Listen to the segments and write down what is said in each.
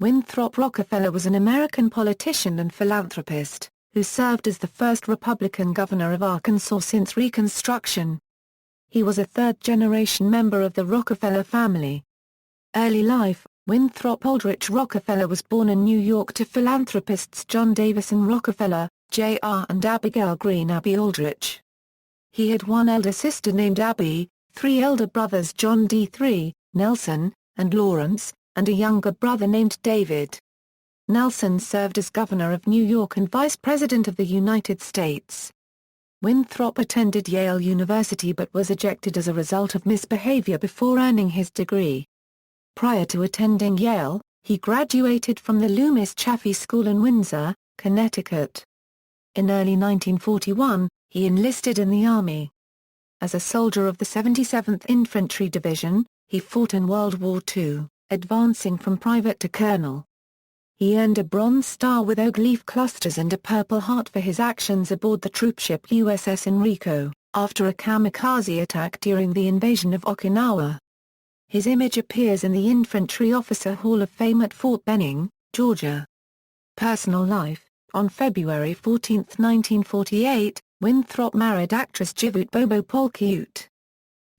Winthrop Rockefeller was an American politician and philanthropist, who served as the first Republican governor of Arkansas since Reconstruction. He was a third-generation member of the Rockefeller family. Early life: Winthrop Aldrich Rockefeller was born in New York to philanthropists John Davison Rockefeller, Jr. and Abigail Green Abby Aldrich. He had one elder sister named Abby, three elder brothers John D. Nelson, and Lawrence, and a younger brother named David. Nelson served as governor of New York and vice president of the United States. Winthrop attended Yale University but was ejected as a result of misbehavior before earning his degree. Prior to attending Yale, he graduated from the Loomis Chaffee School in Windsor, Connecticut. In early 1941, he enlisted in the Army. As a soldier of the 77th Infantry Division, he fought in World War II, advancing from private to colonel. He earned a Bronze Star with oak leaf clusters and a Purple Heart for his actions aboard the troopship USS Enrico, after a kamikaze attack during the invasion of Okinawa. His image appears in the Infantry Officer Hall of Fame at Fort Benning, Georgia. Personal life: on February 14, 1948, Winthrop married actress Jivute Bobo Polkute.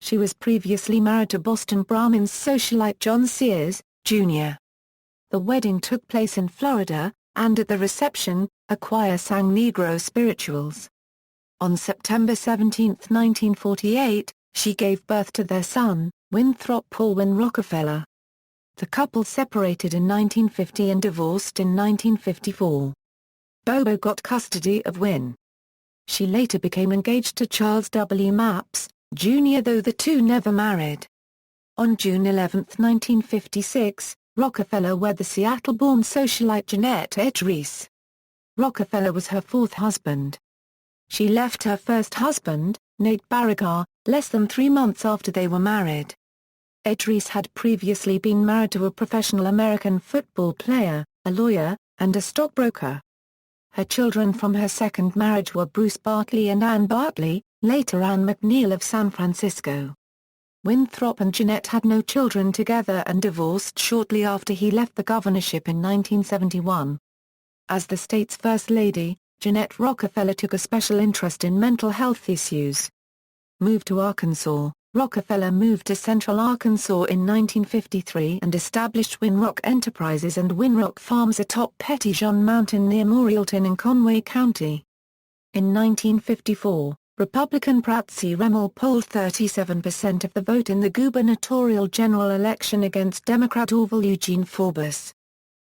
She was previously married to Boston Brahmins socialite John Sears, Jr. The wedding took place in Florida, and at the reception, a choir sang Negro spirituals. On September 17, 1948, she gave birth to their son, Winthrop Paul Wynn Rockefeller. The couple separated in 1950 and divorced in 1954. Bobo got custody of Wynn. She later became engaged to Charles W. Mapps, Jr., though the two never married. On June 11, 1956, Rockefeller wed the Seattle-born socialite Jeanette Edris. Rockefeller was her fourth husband. She left her first husband, Nate Barragar, less than 3 months after they were married. Edris had previously been married to a professional American football player, a lawyer, and a stockbroker. Her children from her second marriage were Bruce Bartley and Ann Bartley, later Ann McNeil of San Francisco. Winthrop and Jeanette had no children together and divorced shortly after he left the governorship in 1971. As the state's First Lady, Jeanette Rockefeller took a special interest in mental health issues. Moved to Arkansas: Rockefeller moved to Central Arkansas in 1953 and established Winrock Enterprises and Winrock Farms atop Petitjean Mountain near Morialton in Conway County. In 1954, Republican Pratt C. Remmel polled 37% of the vote in the gubernatorial general election against Democrat Orville Eugene Faubus.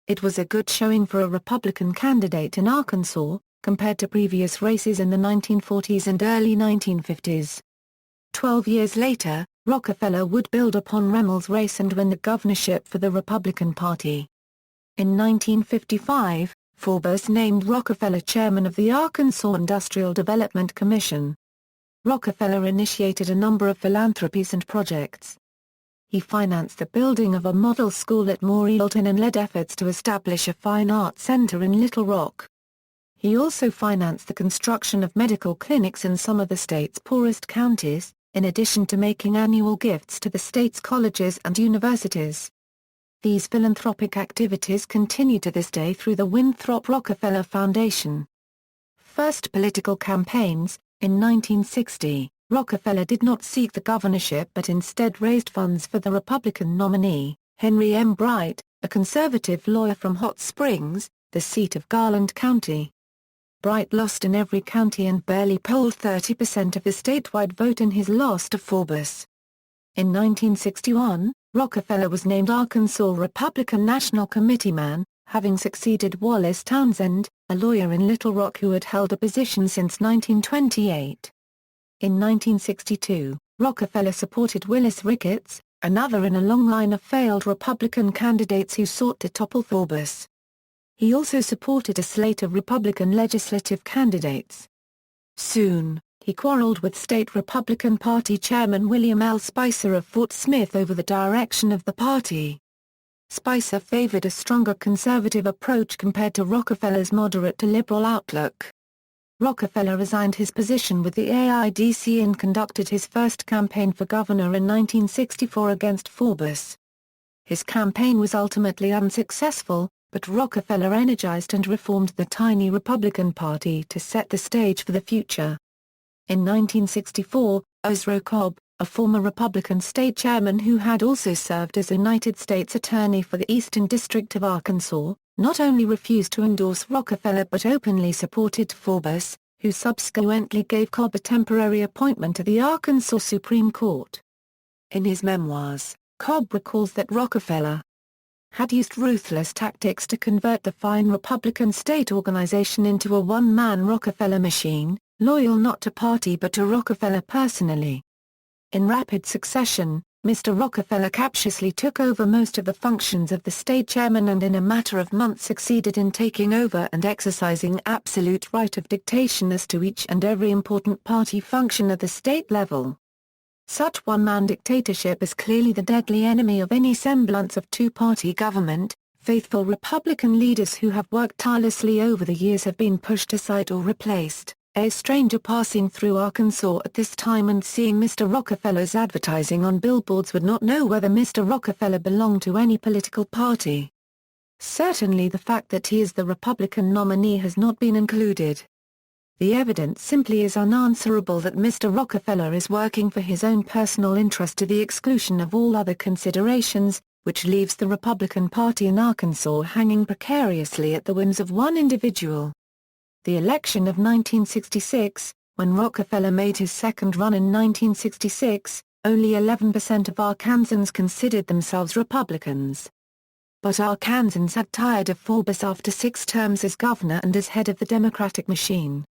It was a good showing for a Republican candidate in Arkansas, compared to previous races in the 1940s and early 1950s. 12 years later, Rockefeller would build upon Remmel's race and win the governorship for the Republican Party. In 1955, Faubus named Rockefeller chairman of the Arkansas Industrial Development Commission. Rockefeller initiated a number of philanthropies and projects. He financed the building of a model school at Morialton and led efforts to establish a fine arts center in Little Rock. He also financed the construction of medical clinics in some of the state's poorest counties, in addition to making annual gifts to the state's colleges and universities. These philanthropic activities continue to this day through the Winthrop Rockefeller Foundation. First political campaigns: in 1960, Rockefeller did not seek the governorship but instead raised funds for the Republican nominee, Henry M. Bright, a conservative lawyer from Hot Springs, the seat of Garland County. Bright lost in every county and barely polled 30% of the statewide vote in his loss to Faubus. In 1961, Rockefeller was named Arkansas Republican National Committeeman, having succeeded Wallace Townsend, a lawyer in Little Rock who had held a position since 1928. In 1962, Rockefeller supported Willis Ricketts, another in a long line of failed Republican candidates who sought to topple Faubus. He also supported a slate of Republican legislative candidates. Soon, he quarreled with state Republican Party Chairman William L. Spicer of Fort Smith over the direction of the party. Spicer favored a stronger conservative approach compared to Rockefeller's moderate to liberal outlook. Rockefeller resigned his position with the AIDC and conducted his first campaign for governor in 1964 against Faubus. His campaign was ultimately unsuccessful, but Rockefeller energized and reformed the tiny Republican Party to set the stage for the future. In 1964, Ozro Cobb, a former Republican state chairman who had also served as United States Attorney for the Eastern District of Arkansas, not only refused to endorse Rockefeller but openly supported Faubus, who subsequently gave Cobb a temporary appointment to the Arkansas Supreme Court. In his memoirs, Cobb recalls that Rockefeller had used ruthless tactics to convert the fine Republican state organization into a one-man Rockefeller machine, loyal not to party but to Rockefeller personally. In rapid succession, Mr. Rockefeller captiously took over most of the functions of the state chairman and in a matter of months succeeded in taking over and exercising absolute right of dictation as to each and every important party function at the state level. Such one-man dictatorship is clearly the deadly enemy of any semblance of two-party government. Faithful Republican leaders who have worked tirelessly over the years have been pushed aside or replaced. A stranger passing through Arkansas at this time and seeing Mr. Rockefeller's advertising on billboards would not know whether Mr. Rockefeller belonged to any political party. Certainly the fact that he is the Republican nominee has not been included. The evidence simply is unanswerable that Mr. Rockefeller is working for his own personal interest to the exclusion of all other considerations, which leaves the Republican Party in Arkansas hanging precariously at the whims of one individual. The election of 1966, when Rockefeller made his second run in 1966, only 11% of Arkansans considered themselves Republicans. But Arkansans had tired of Faubus after 6 terms as governor and as head of the Democratic machine.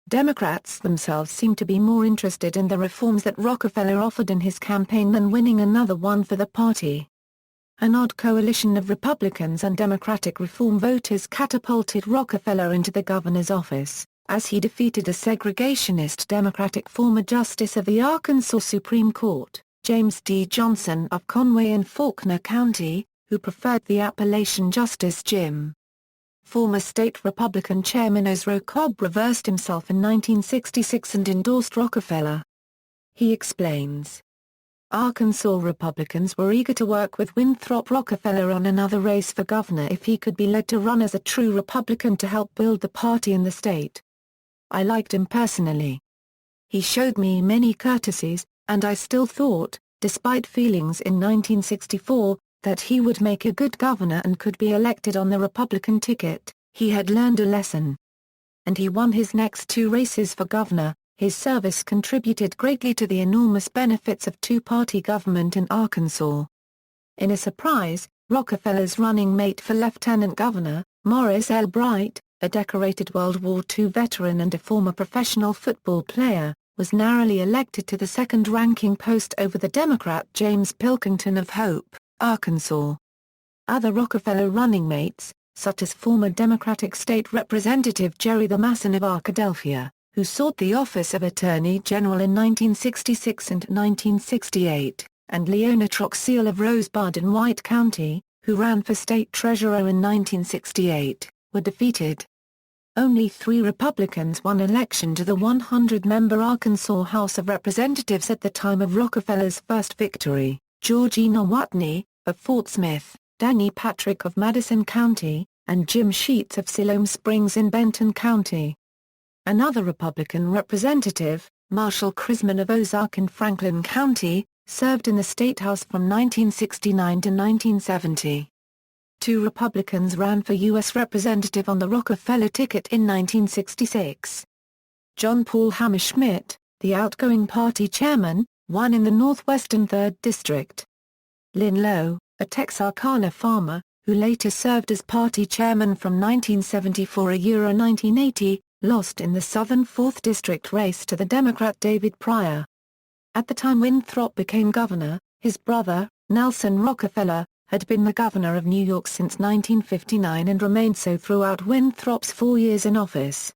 Democrats themselves seemed to be more interested in the reforms that Rockefeller offered in his campaign than winning another one for the party. An odd coalition of Republicans and Democratic reform voters catapulted Rockefeller into the governor's office, as he defeated a segregationist Democratic former justice of the Arkansas Supreme Court, James D. Johnson of Conway and Faulkner County, who preferred the appellation Justice Jim. Former state Republican Chairman Ozro Cobb reversed himself in 1966 and endorsed Rockefeller. He explains, Arkansas Republicans were eager to work with Winthrop Rockefeller on another race for governor if he could be led to run as a true Republican to help build the party in the state. I liked him personally. He showed me many courtesies, and I still thought, despite feelings in 1964, that he would make a good governor and could be elected on the Republican ticket. He had learned a lesson. And he won his next 2 races for governor. His service contributed greatly to the enormous benefits of two-party government in Arkansas. In a surprise, Rockefeller's running mate for lieutenant governor, Morris L. Bright, a decorated World War II veteran and a former professional football player, was narrowly elected to the second-ranking post over the Democrat James Pilkington of Hope, Arkansas. Other Rockefeller running mates, such as former Democratic State Representative Jerry the Masson of Arkadelphia, who sought the office of Attorney General in 1966 and 1968, and Leona Troxell of Rosebud in White County, who ran for state treasurer in 1968, were defeated. Only 3 Republicans won election to the 100-member Arkansas House of Representatives at the time of Rockefeller's first victory: Georgina Watney, of Fort Smith, Danny Patrick of Madison County, and Jim Sheets of Siloam Springs in Benton County. Another Republican representative, Marshall Crisman of Ozark in Franklin County, served in the State House from 1969 to 1970. 2 Republicans ran for U.S. Representative on the Rockefeller ticket in 1966. John Paul Hammerschmidt, the outgoing party chairman, won in the Northwestern 3rd District. Lynn Lowe, a Texarkana farmer, who later served as party chairman from 1974 to 1980, lost in the Southern 4th District race to the Democrat David Pryor. At the time Winthrop became governor, his brother, Nelson Rockefeller, had been the governor of New York since 1959 and remained so throughout Winthrop's 4 years in office.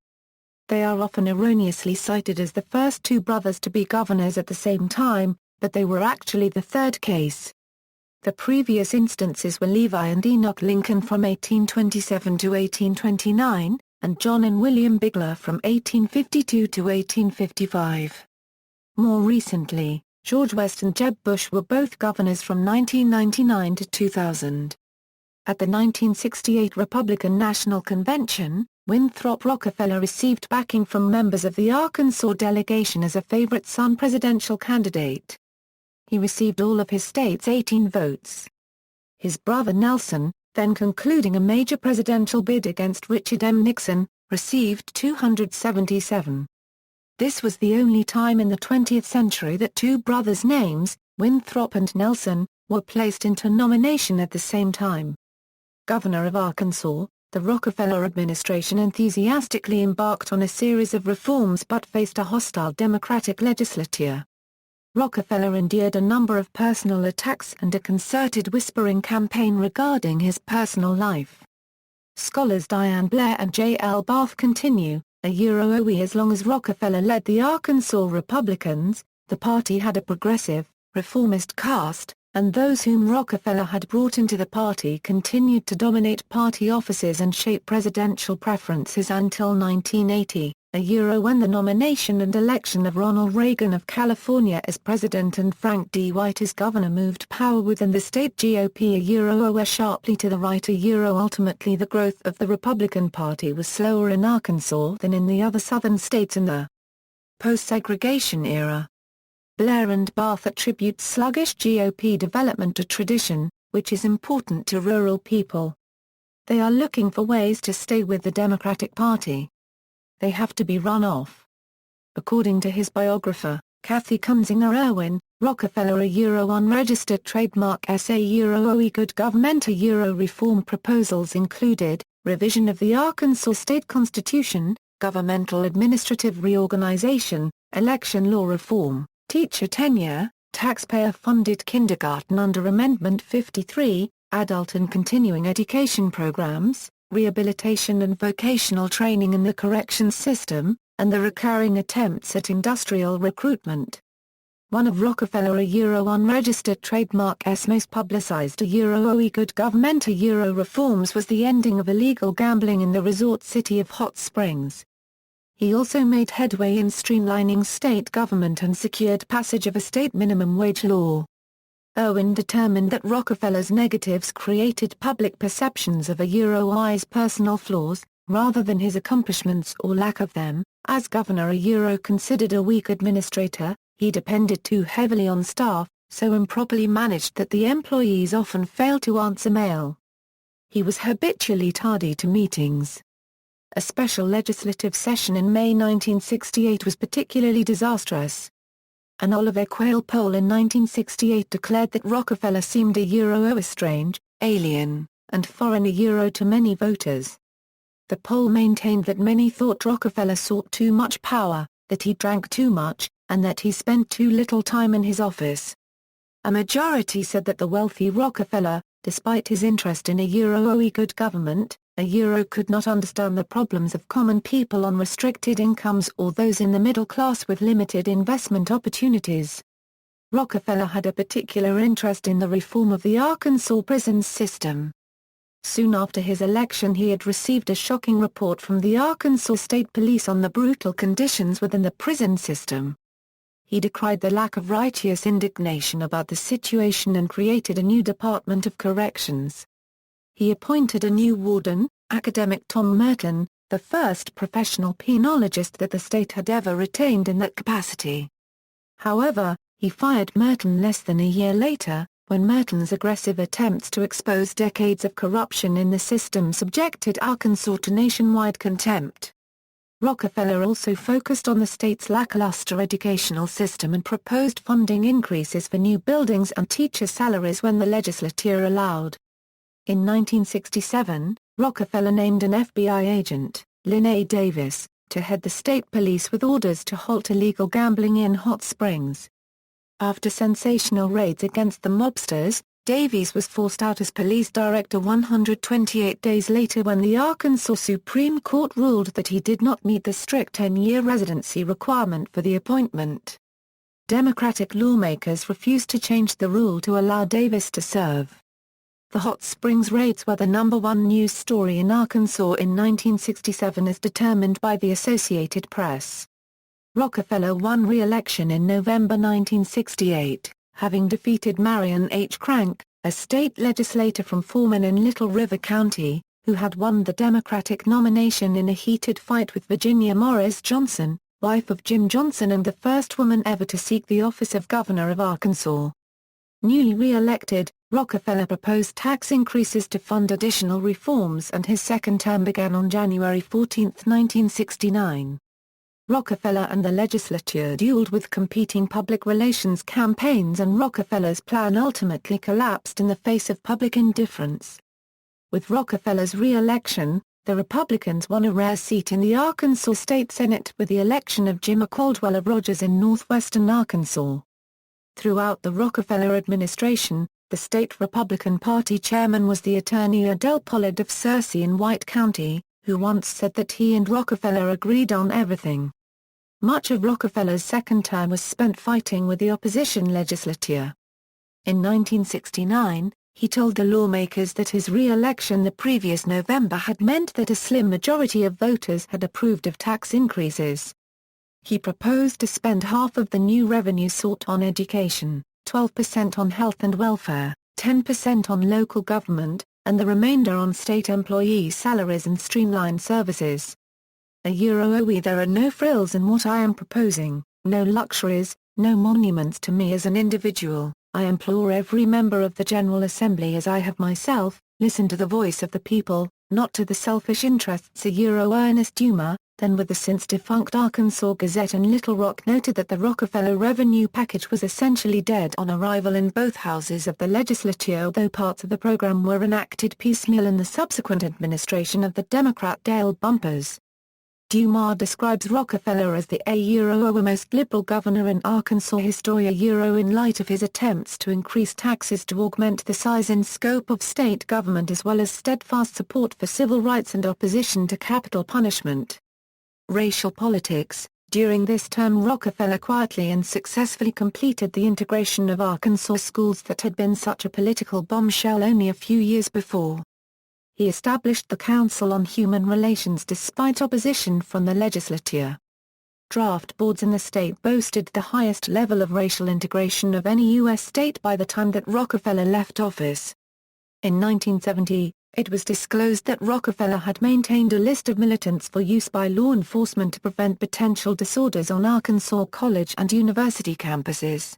They are often erroneously cited as the first 2 brothers to be governors at the same time, but they were actually the third case. The previous instances were Levi and Enoch Lincoln from 1827 to 1829, and John and William Bigler from 1852 to 1855. More recently, George West and Jeb Bush were both governors from 1999 to 2000. At the 1968 Republican National Convention, Winthrop Rockefeller received backing from members of the Arkansas delegation as a favorite son presidential candidate. He received all of his state's 18 votes. His brother Nelson, then concluding a major presidential bid against Richard M. Nixon, received 277. This was the only time in the 20th century that two brothers' names, Winthrop and Nelson, were placed into nomination at the same time. Governor of Arkansas, the Rockefeller administration enthusiastically embarked on a series of reforms but faced a hostile Democratic legislature. Rockefeller endured a number of personal attacks and a concerted whispering campaign regarding his personal life. Scholars Diane Blair and J. L. Barth continue, as long as Rockefeller led the Arkansas Republicans, the party had a progressive, reformist cast, and those whom Rockefeller had brought into the party continued to dominate party offices and shape presidential preferences until 1980, when the nomination and election of Ronald Reagan of California as president and Frank D. White as governor moved power within the state GOP sharply to the right. Ultimately the growth of the Republican Party was slower in Arkansas than in the other southern states in the post-segregation era. Blair and Barth attribute sluggish GOP development to tradition, which is important to rural people. They are looking for ways to stay with the Democratic Party. They have to be run off. According to his biographer, Kathy Kunzinger Irwin, Rockefeller unregistered trademark SA good government reform proposals included, revision of the Arkansas state constitution, governmental administrative reorganization, election law reform, teacher tenure, taxpayer-funded kindergarten under Amendment 53, adult and continuing education programs, rehabilitation and vocational training in the corrections system, and the recurring attempts at industrial recruitment. One of Rockefeller unregistered trademark's most publicized good government reforms was the ending of illegal gambling in the resort city of Hot Springs. He also made headway in streamlining state government and secured passage of a state minimum wage law. Irwin determined that Rockefeller's negatives created public perceptions of his personal flaws, rather than his accomplishments or lack of them. As governor considered a weak administrator, he depended too heavily on staff, so improperly managed that the employees often failed to answer mail. He was habitually tardy to meetings. A special legislative session in May 1968 was particularly disastrous. An Oliver Quayle poll in 1968 declared that Rockefeller seemed a strange, alien, and foreign to many voters. The poll maintained that many thought Rockefeller sought too much power, that he drank too much, and that he spent too little time in his office. A majority said that the wealthy Rockefeller, despite his interest in good government, could not understand the problems of common people on restricted incomes or those in the middle class with limited investment opportunities. Rockefeller had a particular interest in the reform of the Arkansas prison system. Soon after his election he had received a shocking report from the Arkansas State Police on the brutal conditions within the prison system. He decried the lack of righteous indignation about the situation and created a new Department of Corrections. He appointed a new warden, academic Tom Merton, the first professional penologist that the state had ever retained in that capacity. However, he fired Merton less than a year later, when Merton's aggressive attempts to expose decades of corruption in the system subjected Arkansas to nationwide contempt. Rockefeller also focused on the state's lackluster educational system and proposed funding increases for new buildings and teacher salaries when the legislature allowed. In 1967, Rockefeller named an FBI agent, Lynn A. Davis, to head the state police with orders to halt illegal gambling in Hot Springs. After sensational raids against the mobsters, Davies was forced out as police director 128 days later when the Arkansas Supreme Court ruled that he did not meet the strict 10-year residency requirement for the appointment. Democratic lawmakers refused to change the rule to allow Davis to serve. The Hot Springs raids were the #1 news story in Arkansas in 1967 as determined by the Associated Press. Rockefeller won re-election in November 1968, having defeated Marion H. Crank, a state legislator from Foreman in Little River County, who had won the Democratic nomination in a heated fight with Virginia Morris Johnson, wife of Jim Johnson and the first woman ever to seek the office of governor of Arkansas. Newly re-elected, Rockefeller proposed tax increases to fund additional reforms, and his second term began on January 14, 1969. Rockefeller and the legislature dueled with competing public relations campaigns, and Rockefeller's plan ultimately collapsed in the face of public indifference. With Rockefeller's re-election, the Republicans won a rare seat in the Arkansas State Senate with the election of Jim Caldwell of Rogers in northwestern Arkansas. Throughout the Rockefeller administration, the state Republican Party chairman was the attorney Adele Pollard of Searcy in White County, who once said that he and Rockefeller agreed on everything. Much of Rockefeller's second term was spent fighting with the opposition legislature. In 1969, he told the lawmakers that his re-election the previous November had meant that a slim majority of voters had approved of tax increases. He proposed to spend half of the new revenue sought on education, 12% on health and welfare, 10% on local government, and the remainder on state employee salaries and streamlined services. There are no frills in what I am proposing, no luxuries, no monuments to me as an individual. I implore every member of the General Assembly as I have myself, listen to the voice of the people, not to the selfish interests. Ernest Dumas, then with the since-defunct Arkansas Gazette and Little Rock, noted that the Rockefeller revenue package was essentially dead on arrival in both houses of the legislature, although parts of the program were enacted piecemeal in the subsequent administration of the Democrat Dale Bumpers. Dumas describes Rockefeller as the most liberal governor in Arkansas history in light of his attempts to increase taxes to augment the size and scope of state government, as well as steadfast support for civil rights and opposition to capital punishment. Racial politics. During this term, Rockefeller quietly and successfully completed the integration of Arkansas schools that had been such a political bombshell only a few years before. He established the Council on Human Relations despite opposition from the legislature. Draft boards in the state boasted the highest level of racial integration of any U.S. state by the time that Rockefeller left office. In 1970, it was disclosed that Rockefeller had maintained a list of militants for use by law enforcement to prevent potential disorders on Arkansas college and university campuses.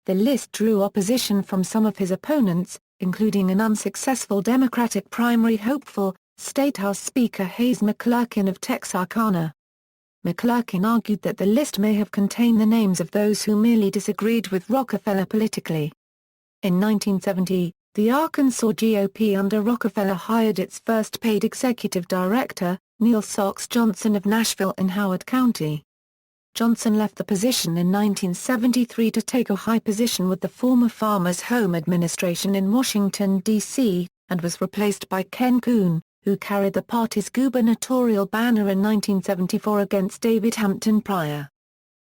The list drew opposition from some of his opponents, including an unsuccessful Democratic primary hopeful, State House Speaker Hayes McClurkin of Texarkana. McClurkin argued that the list may have contained the names of those who merely disagreed with Rockefeller politically. In 1970, the Arkansas GOP under Rockefeller hired its first paid executive director, Neil Sox Johnson of Nashville in Howard County. Johnson left the position in 1973 to take a high position with the former Farmers Home Administration in Washington, D.C., and was replaced by Ken Kuhn, who carried the party's gubernatorial banner in 1974 against David Hampton Pryor.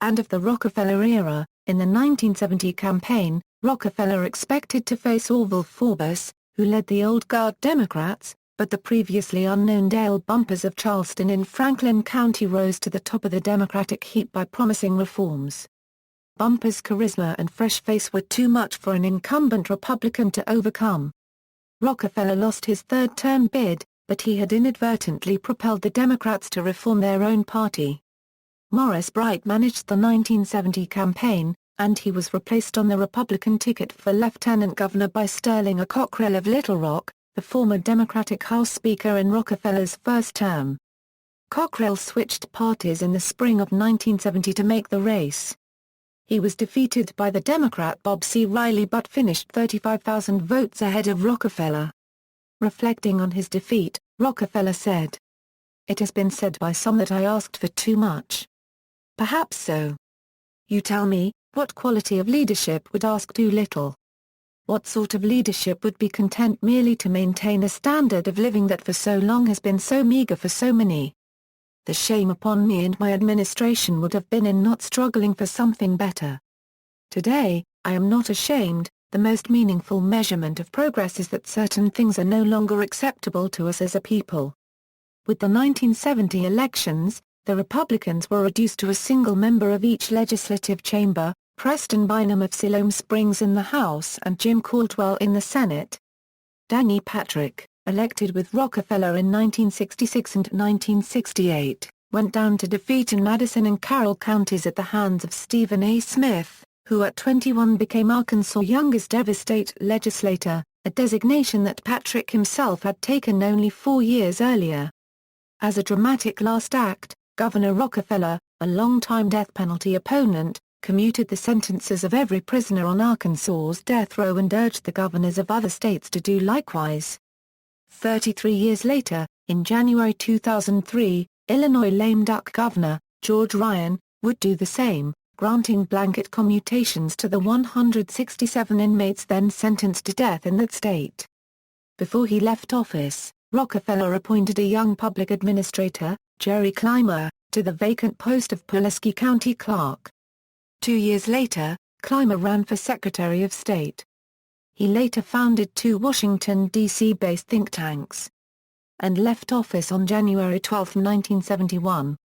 And of the Rockefeller era, in the 1970 campaign, Rockefeller expected to face Orville Faubus, who led the Old Guard Democrats, but the previously unknown Dale Bumpers of Charleston in Franklin County rose to the top of the Democratic heap by promising reforms. Bumpers' charisma and fresh face were too much for an incumbent Republican to overcome. Rockefeller lost his third-term bid, but he had inadvertently propelled the Democrats to reform their own party. Morris Bright managed the 1970 campaign, and he was replaced on the Republican ticket for lieutenant governor by Sterling A. Cockrell of Little Rock, the former Democratic House Speaker in Rockefeller's first term. Cockrell switched parties in the spring of 1970 to make the race. He was defeated by the Democrat Bob C. Riley but finished 35,000 votes ahead of Rockefeller. Reflecting on his defeat, Rockefeller said, "It has been said by some that I asked for too much. Perhaps so. You tell me, what quality of leadership would ask too little? What sort of leadership would be content merely to maintain a standard of living that for so long has been so meager for so many? The shame upon me and my administration would have been in not struggling for something better. Today, I am not ashamed. The most meaningful measurement of progress is that certain things are no longer acceptable to us as a people." With the 1970 elections, the Republicans were reduced to a single member of each legislative chamber, Preston Bynum of Siloam Springs in the House and Jim Caldwell in the Senate. Danny Patrick, elected with Rockefeller in 1966 and 1968, went down to defeat in Madison and Carroll counties at the hands of Stephen A. Smith, who at 21 became Arkansas' youngest ever state legislator, a designation that Patrick himself had taken only 4 years earlier. As a dramatic last act, Governor Rockefeller, a longtime death penalty opponent, commuted the sentences of every prisoner on Arkansas's death row and urged the governors of other states to do likewise. 33 years later, in January 2003, Illinois lame duck governor, George Ryan, would do the same, granting blanket commutations to the 167 inmates then sentenced to death in that state. Before he left office, Rockefeller appointed a young public administrator, Jerry Clymer, to the vacant post of Pulaski County Clerk. 2 years later, Clymer ran for Secretary of State. He later founded 2 Washington, D.C.-based think tanks, and left office on January 12, 1971.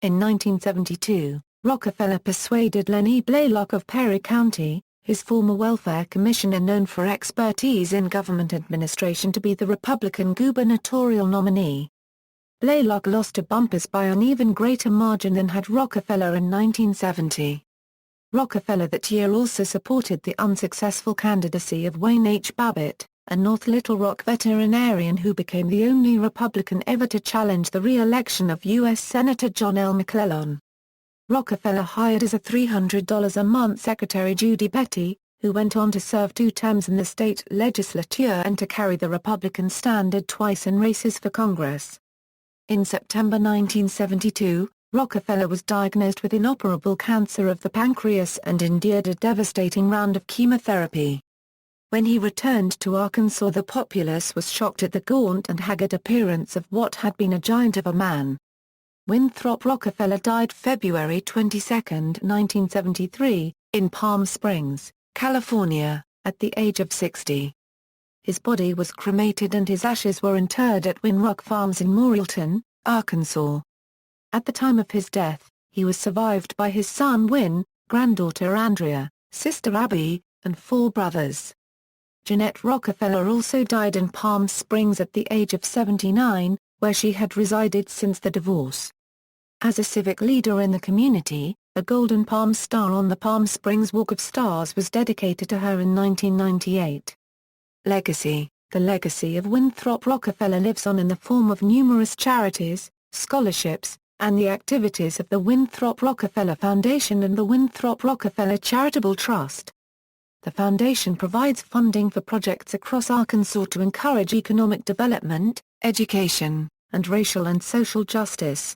In 1972, Rockefeller persuaded Lenny Blaylock of Perry County, his former welfare commissioner known for expertise in government administration, to be the Republican gubernatorial nominee. Blaylock lost to Bumpus by an even greater margin than had Rockefeller in 1970. Rockefeller that year also supported the unsuccessful candidacy of Wayne H. Babbitt, a North Little Rock veterinarian who became the only Republican ever to challenge the re-election of U.S. Senator John L. McClellan. Rockefeller hired as a $300 a month secretary Judy Betty, who went on to serve 2 terms in the state legislature and to carry the Republican standard twice in races for Congress. In September 1972, Rockefeller was diagnosed with inoperable cancer of the pancreas and endured a devastating round of chemotherapy. When he returned to Arkansas, the populace was shocked at the gaunt and haggard appearance of what had been a giant of a man. Winthrop Rockefeller died February 22, 1973, in Palm Springs, California, at the age of 60. His body was cremated and his ashes were interred at Winrock Farms in Morrilton, Arkansas. At the time of his death, he was survived by his son Win, granddaughter Andrea, sister Abby, and 4 brothers. Jeanette Rockefeller also died in Palm Springs at the age of 79, where she had resided since the divorce. As a civic leader in the community, a Golden Palm Star on the Palm Springs Walk of Stars was dedicated to her in 1998. Legacy. The legacy of Winthrop Rockefeller lives on in the form of numerous charities, scholarships, and the activities of the Winthrop Rockefeller Foundation and the Winthrop Rockefeller Charitable Trust. The foundation provides funding for projects across Arkansas to encourage economic development, education, and racial and social justice.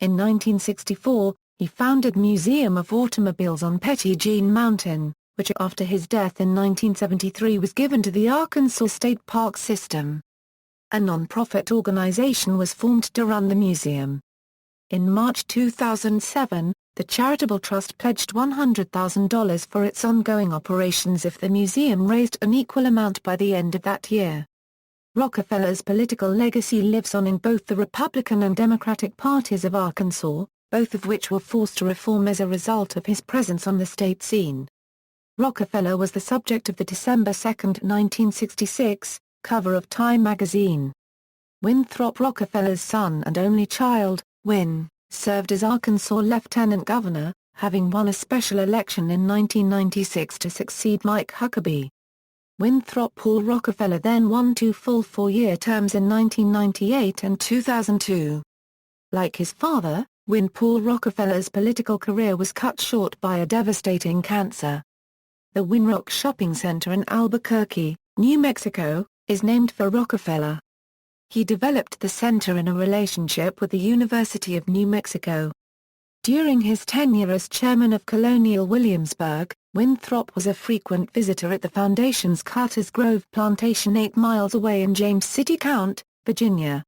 In 1964, he founded Museum of Automobiles on Petit Jean Mountain, which after his death in 1973 was given to the Arkansas State Park System. A non-profit organization was formed to run the museum. In March 2007, the charitable trust pledged $100,000 for its ongoing operations if the museum raised an equal amount by the end of that year. Rockefeller's political legacy lives on in both the Republican and Democratic parties of Arkansas, both of which were forced to reform as a result of his presence on the state scene. Rockefeller was the subject of the December 2, 1966, cover of Time magazine. Winthrop Rockefeller's son and only child, Win, served as Arkansas lieutenant governor, having won a special election in 1996 to succeed Mike Huckabee. Winthrop Paul Rockefeller then won 2 full 4-year terms in 1998 and 2002. Like his father, Win Paul Rockefeller's political career was cut short by a devastating cancer. The Winrock Shopping Center in Albuquerque, New Mexico, is named for Rockefeller. He developed the center in a relationship with the University of New Mexico. During his tenure as chairman of Colonial Williamsburg, Winthrop was a frequent visitor at the foundation's Carter's Grove plantation 8 miles away in James City County, Virginia.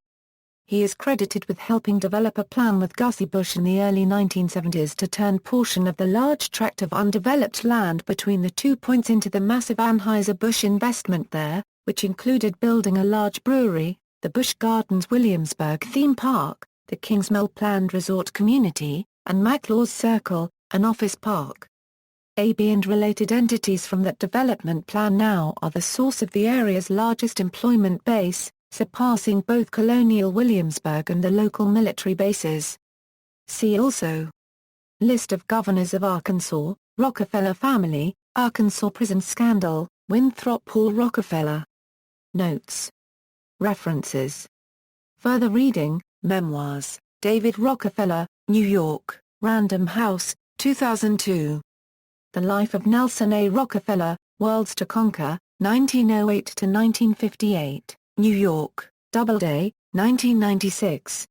He is credited with helping develop a plan with Gussie Busch in the early 1970s to turn portion of the large tract of undeveloped land between the 2 points into the massive Anheuser-Busch investment there, which included building a large brewery, the Busch Gardens Williamsburg theme park, the Kings Mill planned resort community, and McLaws Circle, an office park. AB and related entities from that development plan now are the source of the area's largest employment base, surpassing both Colonial Williamsburg and the local military bases. See also: List of Governors of Arkansas, Rockefeller Family, Arkansas Prison Scandal, Winthrop Paul Rockefeller. Notes. References. Further reading: Memoirs, David Rockefeller, New York, Random House, 2002. The Life of Nelson A. Rockefeller, Worlds to Conquer, 1908–1958, New York, Doubleday, 1996.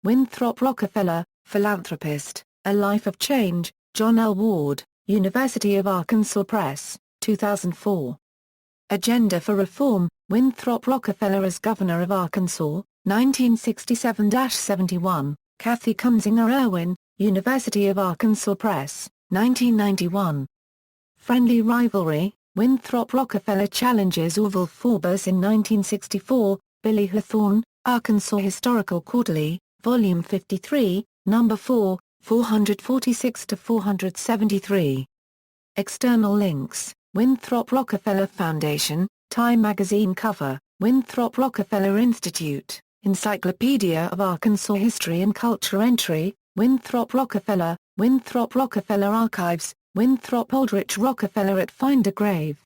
Winthrop Rockefeller, Philanthropist, A Life of Change, John L. Ward, University of Arkansas Press, 2004. Agenda for Reform, Winthrop Rockefeller as Governor of Arkansas, 1967–71, Kathy Kunzinger Irwin, University of Arkansas Press, 1991. Friendly Rivalry, Winthrop Rockefeller Challenges Orville Faubus in 1964, Billy Hawthorne, Arkansas Historical Quarterly, Volume 53, No. 4, 446–473. External links: Winthrop Rockefeller Foundation, Time magazine cover, Winthrop Rockefeller Institute, Encyclopedia of Arkansas History and Culture entry, Winthrop Rockefeller, Winthrop Rockefeller Archives, Winthrop Aldrich Rockefeller at Find a Grave.